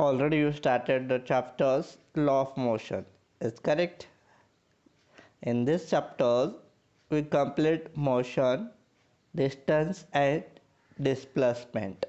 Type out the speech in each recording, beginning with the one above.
already you started the chapters law of motion. Is correct? In this chapter, we complete motion, distance, and displacement.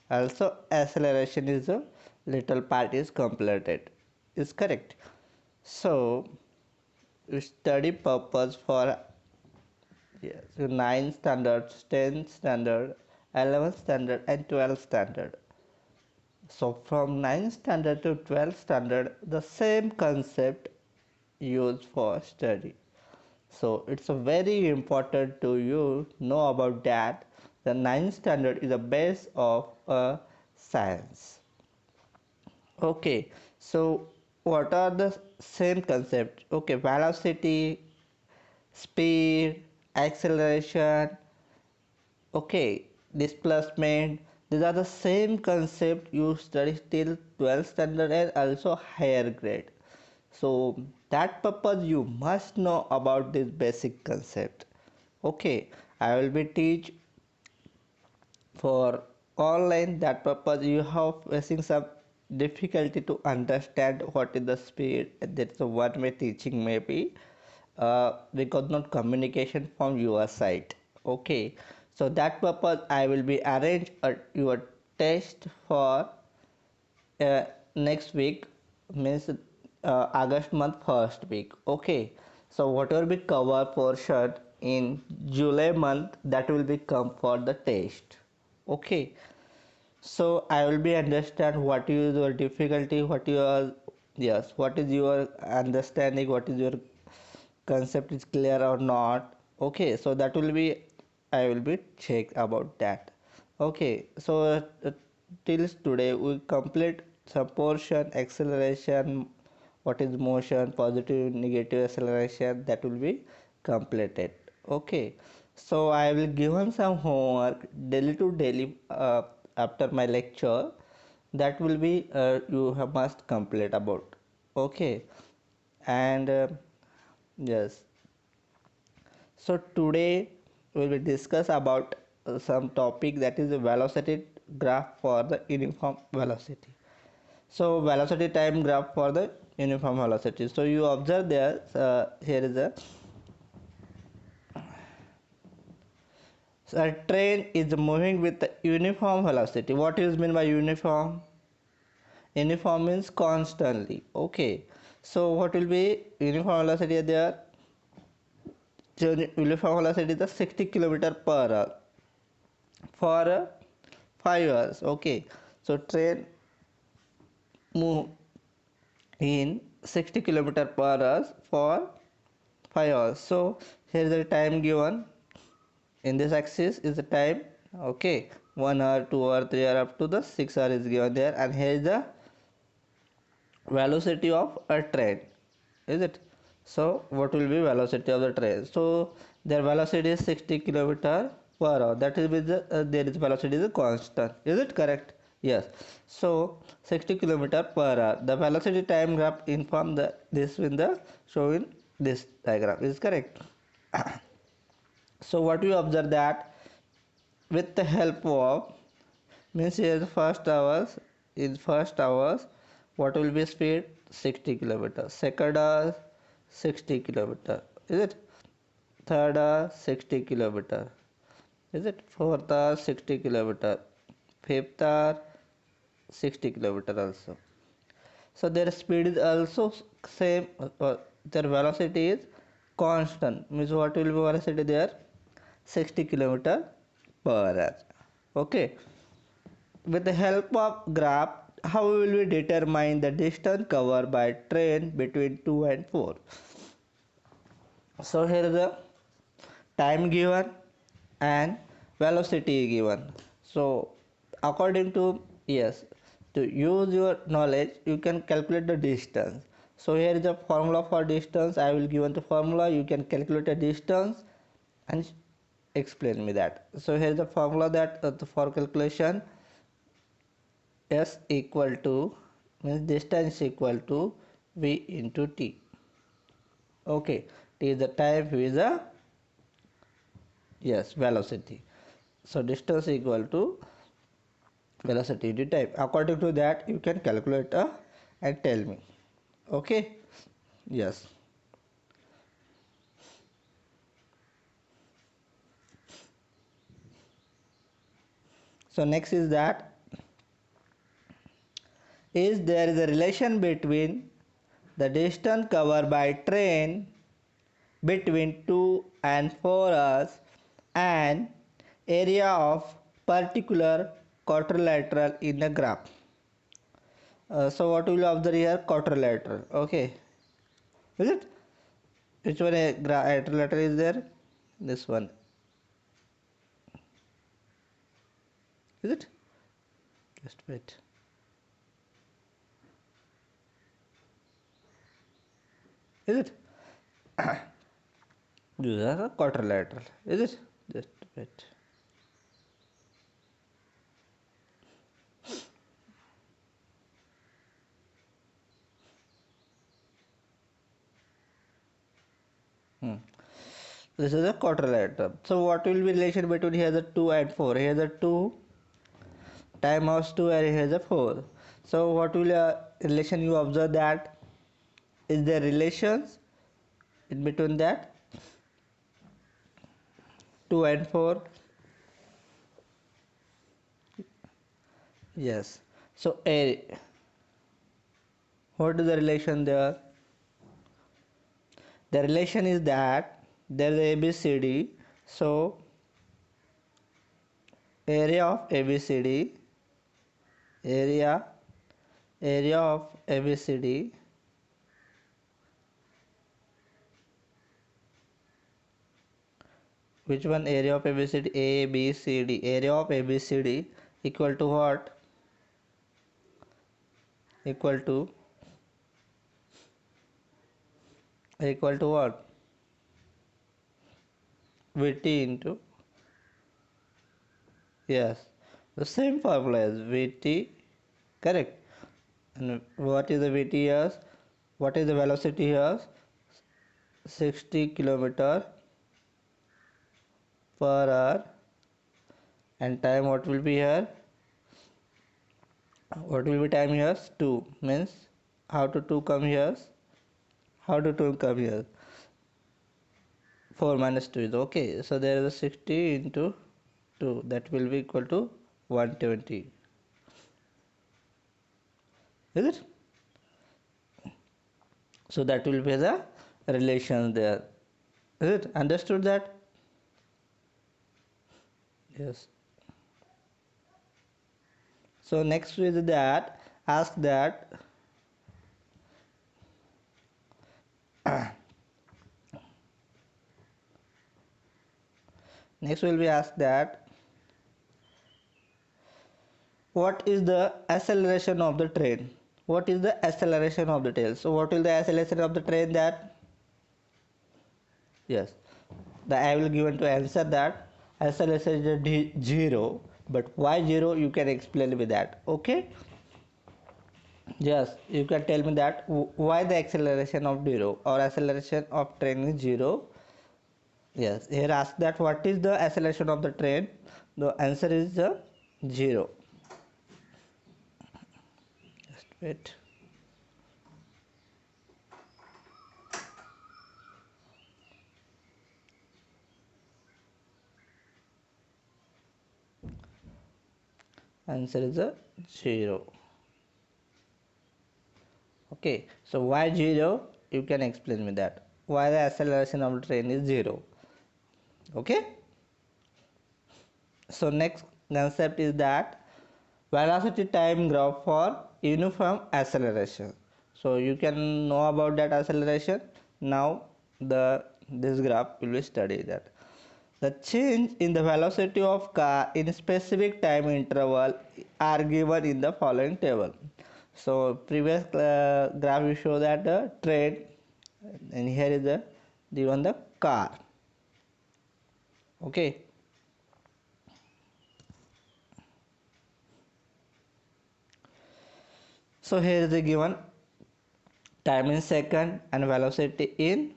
Also, acceleration is a little part is completed. Is correct? So, study purpose for yes, 9 standards, 10 standard, 11 standard, and 12 standard. So, from 9 standard to 12 standard, the same concept used for study. So it's a very important to you know about that. The ninth standard is the base of a science. Okay, so what are the same concept? Okay, velocity, speed, acceleration, okay, displacement. These are the same concept you study till 12th standard and also higher grade. So that purpose you must know about this basic concept. Okay, I will be teach for online. That purpose you have facing some difficulty to understand what is the speed. That's the one way teaching maybe because not communication from your side. Okay, so that purpose I will be arrange your test for next week, means August month first week. Okay, so whatever be cover portion in July month, that will be come for the test. Okay, so I will be understand what is your difficulty, what your yes, what is your understanding, what is your concept is clear or not. Okay, so that will be I will be check about that. Okay, so till today we complete some portion acceleration, what is motion, positive negative acceleration, that will be completed. Okay, so I will given some homework daily to daily after my lecture, that will be you have must complete about. Okay, and yes, so today we will discuss about some topic, that is a velocity graph for the uniform velocity. So velocity time graph for the uniform velocity. So you observe there, here is a train is moving with the uniform velocity. What is mean by uniform? Uniform means constantly. Okay. So what will be uniform velocity there? Uniform velocity is the 60 kilometer per hour for 5 hours. Okay, so train move in 60 kilometer per hour for 5 hours. So here is the time given. In this axis is the time. Okay, 1 hour, 2 hour, 3 hour, up to the 6 hour is given there, and here is the velocity of a train, is it? So what will be velocity of the train? So their velocity is 60 kilometer per hour, that is with the there is velocity is a constant, is it correct? Yes. So 60 kilometer per hour, the velocity time graph inform the this in the show in this diagram, is correct? So what you observe that with the help of, means here the first hours, in first hours what will be speed? 60 kilometer. Second hour 60 kilometer, is it? Third hour 60 kilometer, is it? Fourth hour 60 kilometer. Fifth hour 60 kilometer also. So their speed is also same, their velocity is constant, means what will be velocity there? 60 kilometer per hour. Okay, with the help of graph, how will we determine the distance covered by train between 2 and 4? So here is the time given and velocity given. So according to, yes, to use your knowledge you can calculate the distance. So here is the formula for distance. I will given the formula, you can calculate the distance and explain me that. So here is the formula that for calculation, S equal to, means distance equal to V into T. Okay, T is the time, V is the, yes, velocity. So distance equal to velocity into time. According to that you can calculate and tell me. Okay. Yes. So next is that, is there is a relation between the distance covered by train between 2 and 4 hours and area of particular quadrilateral in the graph. So what we will observe here, quadrilateral. Okay, is it? Which one a quadrilateral is there? This one, is it? Just wait. Is it? This is a quadrilateral. Is it? Just wait. Hmm. This is a quadrilateral. So what will be relation between here the 2 and 4? Here the 2 time of 2 and here the 4. So what will relation you observe that? Is there relations in between that 2 and 4? Yes. So a, what is the relation there? The relation is that there is ABCD. So area of ABCD, area of ABCD, which one, area of ABCD, ABCD, area of ABCD equal to what? Equal to what? VT into, yes, the same formula as VT, correct. And what is the VT here? What is the velocity here? 60 kilometer per hour. And time what will be here? What will be time here? 2. Means how to 2 come here? How to 2 come here? 4 minus 2 is okay. So there is a 60 into 2, that will be equal to 120. Is it? So that will be the relation there. Is it understood that? Yes. So next is that, ask that next will be asked that what is the acceleration of the train? What is the acceleration of the train? So what will the acceleration of the train that? Yes, the I will given to answer that acceleration is 0, but why 0 you can explain with that. Okay. Yes, you can tell me that why the acceleration of 0 or acceleration of train is 0. Yes, here ask that what is the acceleration of the train? The answer is 0. Just wait. Answer is 0. Okay, so why 0? You can explain me that. Why the acceleration of the train is 0? Okay. So next concept is that velocity time graph for uniform acceleration. So you can know about that acceleration. Now this graph will be studied that. The change in the velocity of car in specific time interval are given in the following table. So previous graph we show that the train, and here is the given the car. Okay. So here is the given time in second and velocity in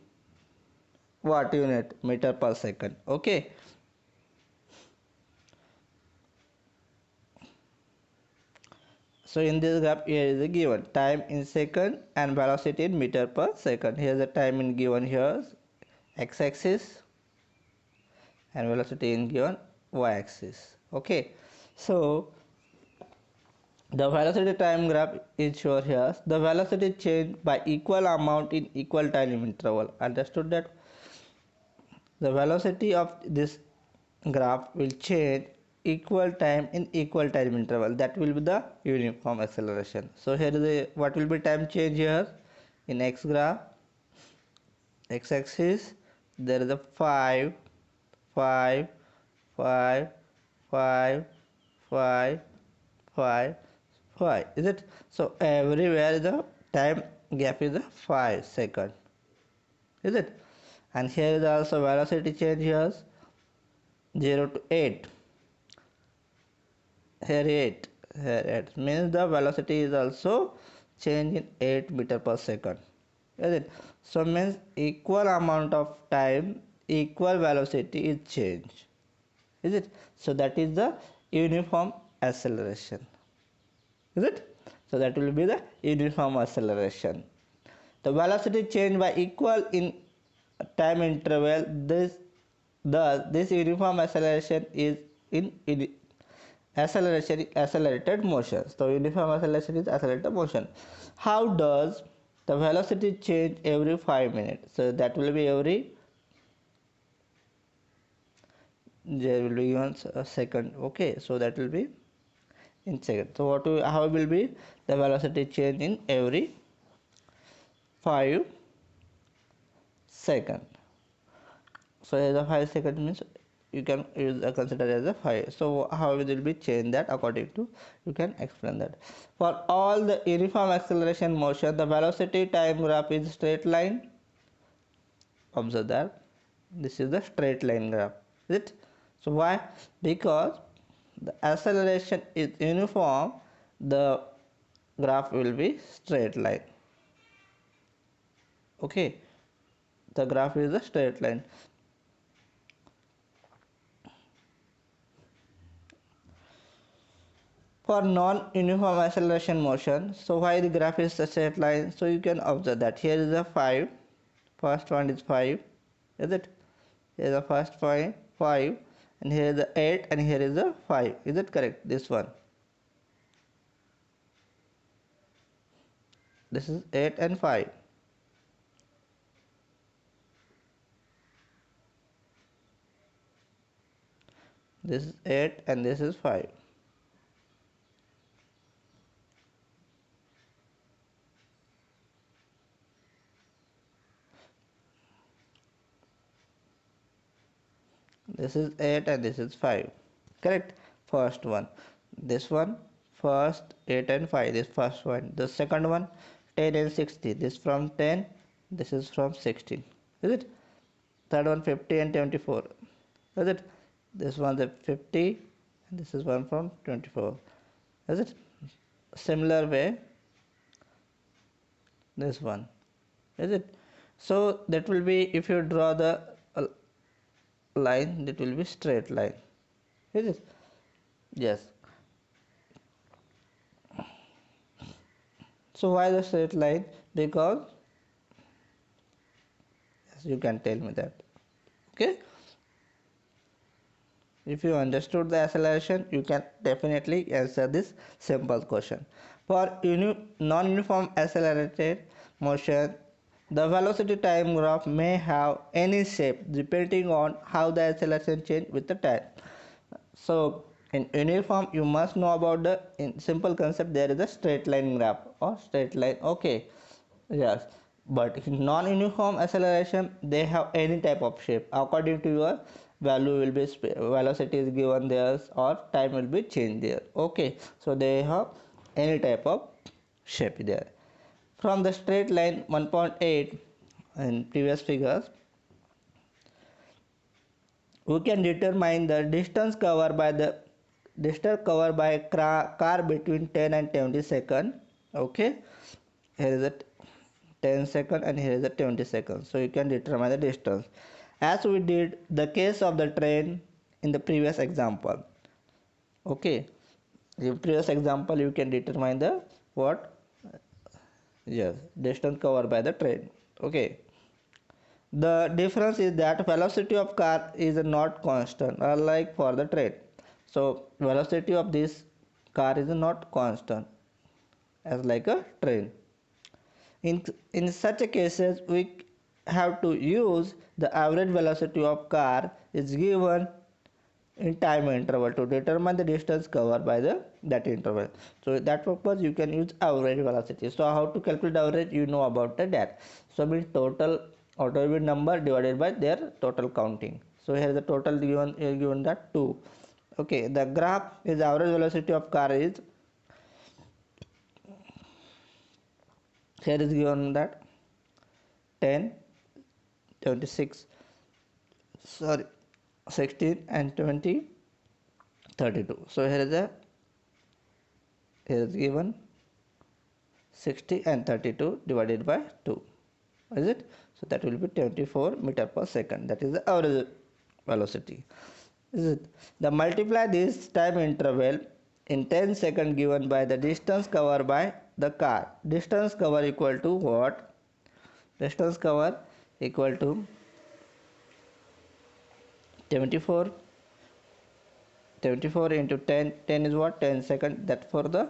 what unit? Meter per second. Okay. So in this graph here is a given time in second and velocity in meter per second. Here is the time in given here x-axis and velocity in given y-axis. Okay, so the velocity time graph is shown here. The velocity change by equal amount in equal time interval. Understood that? The velocity of this graph will change equal time in equal time interval. That will be the uniform acceleration. So here is the what will be time change here in x graph, x-axis. There is a 5, 5, 5, 5, 5, 5, 5. Is it? So everywhere the time gap is a 5 second. Is it? And here is also velocity change here 0 to 8. Here 8. Here 8 means the velocity is also change in 8 meter per second. Is it? So means equal amount of time, equal velocity is change. Is it? So that is the uniform acceleration. Is it? So that will be the uniform acceleration. The velocity change by equal in time interval. This uniform acceleration is in accelerated motion. So uniform acceleration is accelerated motion. How does the velocity change every 5 minutes? So that will be every, there will be given a second. Okay, so that will be in second. So how will be the velocity change in every 5 seconds? So as a 5 second means you can consider as a 5. So how it will be changed, that according to you can explain that. For all the uniform acceleration motion, the velocity time graph is straight line. Observe that this is the straight line graph. Is it? So why? Because the acceleration is uniform, the graph will be straight line. Okay, the graph is a straight line. For non-uniform acceleration motion, so why the graph is a straight line? So you can observe that here is a 5, first one is 5, is it? Here is the first 5, and here is the 8, and here is the 5. Is it correct? This one. This is 8 and 5. This is 8 and this is 5. This is 8 and this is 5. Correct? First one. This one, first 8 and 5. This first one. The second one, 10 and 60. This from 10. This is from 16. Is it? Third one, 50 and 24. Is it? This one the 50 and this is one from 24. Is it? Similar way, this one. Is it? So that will be, if you draw the line, that will be straight line. Is it? Yes. So why the straight line? Because, yes, you can tell me that. Okay. If you understood the acceleration, you can definitely answer this simple question. For non-uniform accelerated motion, the velocity time graph may have any shape depending on how the acceleration change with the time. So in uniform, you must know about the in simple concept. There is a straight line graph or straight line. Okay, yes. But in non-uniform acceleration, they have any type of shape according to your value will be velocity is given there or time will be changed there. Okay, so they have any type of shape there. From the straight line 1.8 in previous figures, we can determine the distance covered by a car between 10 and 20 seconds. Okay, here is a 10 second and here is a 20 seconds. So you can determine the distance as we did the case of the train in the previous example. Okay, In previous example, you can determine the what? Yes, distance covered by the train. Okay. The difference is that velocity of car is not constant, unlike for the train. So velocity of this car is not constant as like a train. In such a cases, we have to use the average velocity of car is given in time interval to determine the distance covered by the that interval. So that purpose you can use average velocity. So how to calculate average, you know about that. So means total automobile number divided by their total counting. So here the total given that 2. Okay, the graph is average velocity of car is, here is given that 10, 26, sorry, 16 and 20, 32. So here is given 60 and 32 divided by 2, is it? So that will be 24 meter per second. That is the average velocity, is it? The multiply this time interval in 10 seconds given by the distance covered by the car. Distance cover equal to what? Distance cover equal to 74 into 10. 10 is what? 10 seconds. That for the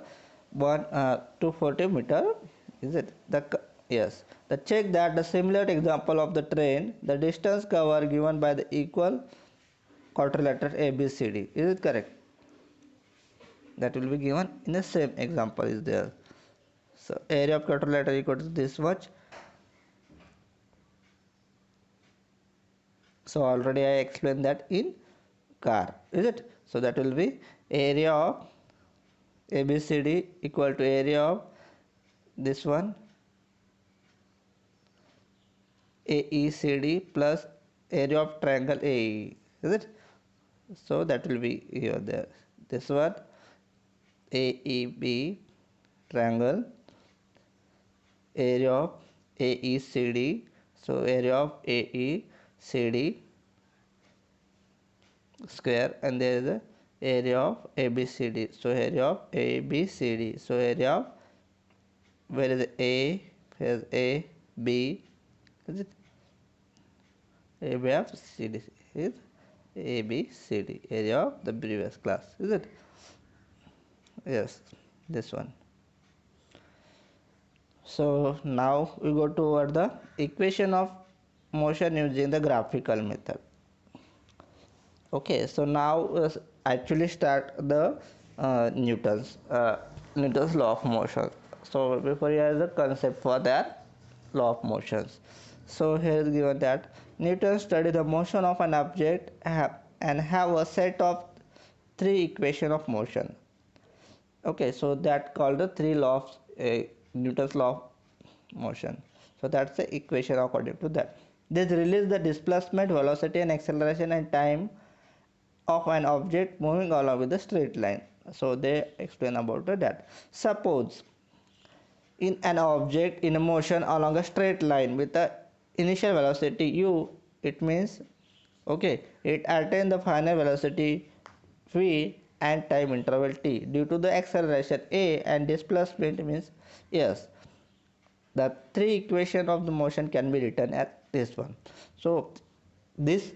240 meter, is it? Yes, the check that the similar example of the train, the distance cover given by the equal quadrilateral ABCD, is it correct? That will be given in the same example is there. So area of quadrilateral equal to this much. So already I explained that in car, is it? So that will be area of ABCD equal to area of this one AECD plus area of triangle AE, is it? So that will be here there. This one AEB triangle, area of AECD. So area of AECD square, and there is the area of ABCD. So area of ABCD. So area of, where is A? Here is A, B, is it? A, B of CD is A, B, C, D. Area of the previous class, is it? Yes, this one. So now we go toward the equation of motion using the graphical method. Okay, so now actually start the Newton's law of motion. So before you have the concept for that law of motions. So here is given that Newton studied the motion of an object and have a set of 3 equation of motion. Okay, so that called the 3 laws, Newton's law of motion. So that's the equation according to that. This release the displacement, velocity and acceleration and time of an object moving along with a straight line. So they explain about that. Suppose in an object in a motion along a straight line with the initial velocity u, it means okay, it attains the final velocity v and time interval t due to the acceleration a and displacement means s. The 3 equation of the motion can be written as this one. So this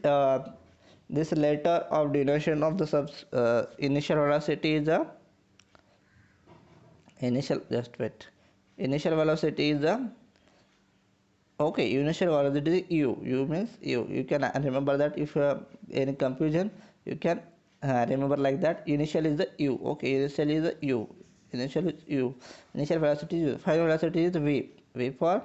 letter of denotation of the initial velocity is a initial initial velocity is a, okay, initial velocity is u means you can remember that. If any confusion, you can remember like that. Initial is the u, okay, initial is the u, initial is u, initial velocity is u, final velocity is v for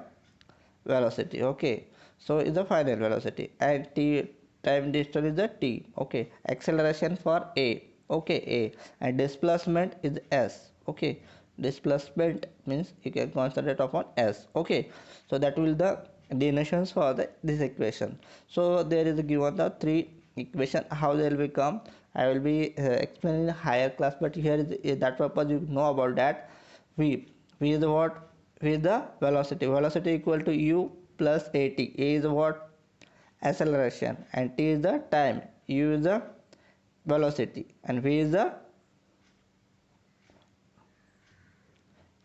velocity, okay. So is the final velocity, and t time distance is the t, okay. Acceleration for a, okay, a, and displacement is s, okay. Displacement means you can concentrate upon s, okay. So that will the denotations for this equation. So there is given the 3 equation. How they will become, I will be explaining in a higher class, but here is that purpose you know about that. V is the what? V is the velocity. Velocity equal to u plus at. A is what? Acceleration, and t is the time. U is the velocity, and v is the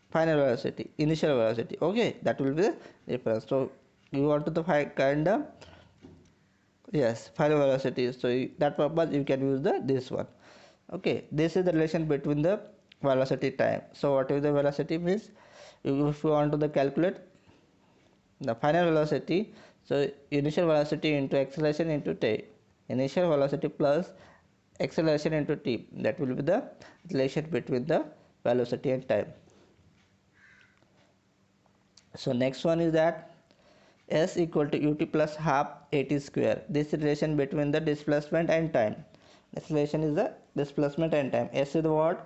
final velocity, initial velocity. Okay, that will be the difference. So you want to the kind of, yes, final velocity. So that purpose you can use the this one. Okay, this is the relation between the velocity time. So what is the velocity means, if you want to the calculate the final velocity, so initial velocity into acceleration into t, initial velocity plus acceleration into t, that will be the relation between the velocity and time. So next one is that s equal to ut plus half at square. This relation between the displacement and time. This relation is the displacement and time. S is the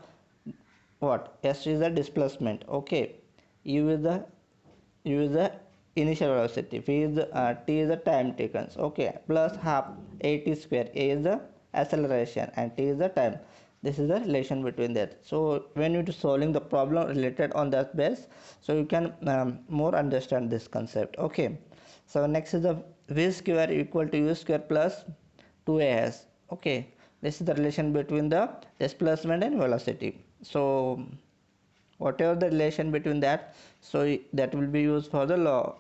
what s is the displacement. Okay, u is the initial velocity, v is the t is the time taken. Okay, plus half at square, a is the acceleration and t is the time. This is the relation between that. So when you solving the problem related on that base, so you can more understand this concept. Okay, so next is the v square equal to u square plus 2as. Okay, this is the relation between the displacement and velocity. So whatever the relation between that, so that will be used for the law,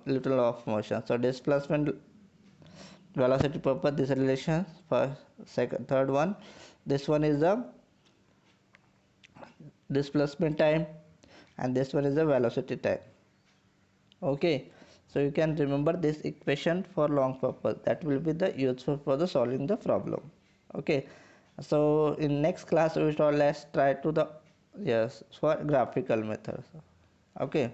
little law of motion. So displacement velocity purpose, this relation for second third one. This one is the displacement time and this one is the velocity time. Okay, so you can remember this equation for long purpose, that will be the useful for the solving the problem. Okay, so in next class we shall let's try to the, yes, for graphical methods. Okay.